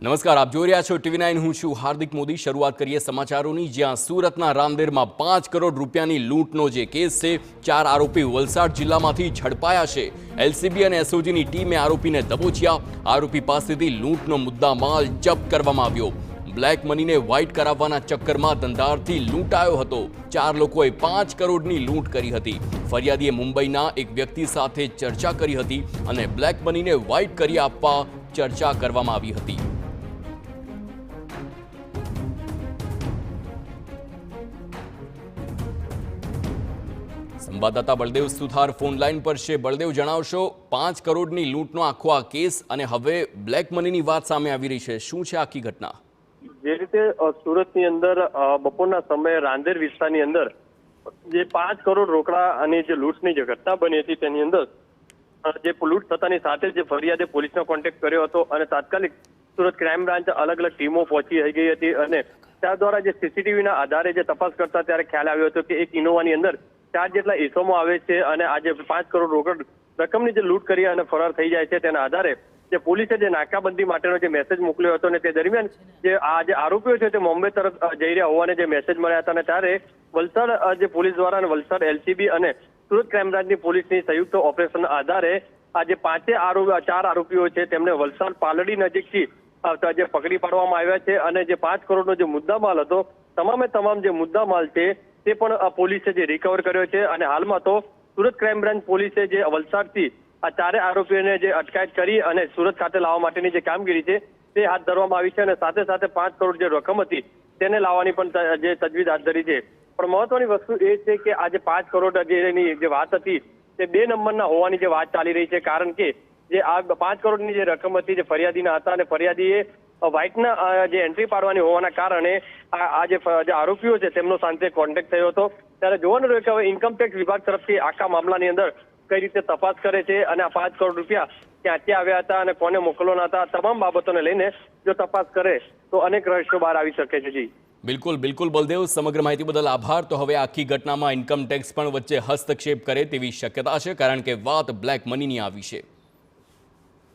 નમસ્કાર, આપ જોઈ રહ્યા છો TV9। હું છું હાર્દિક મોદી। શરૂઆત કરીએ સમાચારોની, જ્યાં સુરતના રાંદેરમાં 5 કરોડ રૂપિયાની લૂંટનો જે કેસ છે, 4 આરોપી વલસાડ જિલ્લામાંથી ઝડપાયા છે। LCB અને SOGની ટીમે આરોપીને દબોચ્યા। આરોપી પાસેથી લૂંટનો મુદ્દામાલ જપ્ત કરવામાં આવ્યો। બ્લેક મનીને વ્હાઇટ કરાવવાના ચક્કરમાં ધંધાર્થી લૂંટાયો હતો। 4 લોકોએ 5 કરોડની લૂંટ કરી હતી। ફરિયાદીએ મુંબઈના એક વ્યક્તિ સાથે ચર્ચા કરી હતી અને બ્લેક મનીને વ્હાઇટ કરી આપવા ચર્ચા કરવામાં આવી હતી। સંવાદદાતા બળદેવ સુથાર ફોન લાઈન પર છે। બળદેવ, જણાવશો 5 કરોડની લૂંટનો આખો આ કેસ અને હવે બ્લેક મનીની વાત સામે આવી રહી છે, શું છે આખી ઘટના? જે રીતે સુરતની અંદર બપોરના સમયે રાંદેર વિસ્તારની અંદર જે 5 કરોડ રોકડા અને જે લૂંટની જે ઘટના બની હતી તેની અંદર જે લૂંટ થતાની સાથે જે ફરિયાદે પોલીસનો કોન્ટેક્ટ કર્યો હતો અને તાત્કાલિક સુરત ક્રાઇમ બ્રાન્ચ અલગ અલગ ટીમો પહોંચી ગઈ હતી અને ત્યાં દ્વારા જે સીસીટીવીના આધારે જે તપાસ કરતા ત્યારે ખ્યાલ આવ્યો હતો કે એક ઇનોવાની અંદર 4 જેટલા ઇસમો આવે છે અને આજે 5 કરોડ રોકડ રકમની જે લૂંટ કરી અને ફરાર થઈ જાય છે તેના આધારે જે પોલીસે જે નાકાબંધી માટેનો જે મેસેજ મોકલ્યો હતો ને તે દરમિયાન જે આ જે આરોપીઓ છે તે મુંબઈ તરફ જઈ રહ્યા હોવાને જે મેસેજ મળ્યા હતા અને ત્યારે વલસાડ જે પોલીસ દ્વારા અને વલસાડ LCB અને સુરત ક્રાઇમ બ્રાન્ચની પોલીસની સંયુક્ત ઓપરેશન આધારે આ જે 4 આરોપીઓ છે તેમને વલસાડ પાલડી નજીકથી જે પકડી પાડવામાં આવ્યા છે અને જે 5 કરોડનો જે મુદ્દામાલ હતો તમામે તમામ જે મુદ્દામાલ છે તે પણ પોલીસે જે રિકવર કર્યો છે અને હાલમાં તો સુરત ક્રાઇમ બ્રાન્ચ પોલીસે જે વલસાડથી આ 4 આરોપીઓને જે અટકાયત કરી અને સુરત ખાતે લાવવા માટેની જે કામગીરી છે તે હાથ ધરવામાં આવી છે અને સાથે સાથે 5 કરોડ જે રકમ હતી તેને લાવવાની પણ જે તજવીજ હાથ ધરી છે। પણ મહત્વની વસ્તુ એ છે કે આ જે 5 કરોડ જે વાત હતી તે 2 નંબરના હોવાની જે વાત ચાલી રહી છે, કારણ કે જે આ 5 કરોડની જે રકમ હતી જે ફરિયાદીના હતા અને ફરિયાદીએ વ્હાઇટના જે એન્ટ્રી પાડવાની હોવાના કારણે આ જે આરોપીઓ છે તેમનો સાથે કોન્ટેક્ટ થયો હતો। ત્યારે જોવાનું રહ્યું કે હવે ઇન્કમટેક્સ વિભાગ તરફથી આખા મામલાની અંદર કઈ રીતે તપાસ કરે છે અને આ 5 કરોડ રૂપિયા ક્યાંથી આવ્યા હતા અને કોને મોકલવાના હતા, તમામ બાબતોને લઈને જો તપાસ કરે તો અનેક રહસ્યો બહાર આવી શકે છે। જી બિલકુલ બળદેવ, સમગ્ર માહિતી બદલ આભાર। તો હવે આખી ઘટનામાં ઇન્કમટેક્સ પણ વચ્ચે હસ્તક્ષેપ કરે તેવી શક્યતા છે, કારણ કે વાત બ્લેક મનીની આવી છે।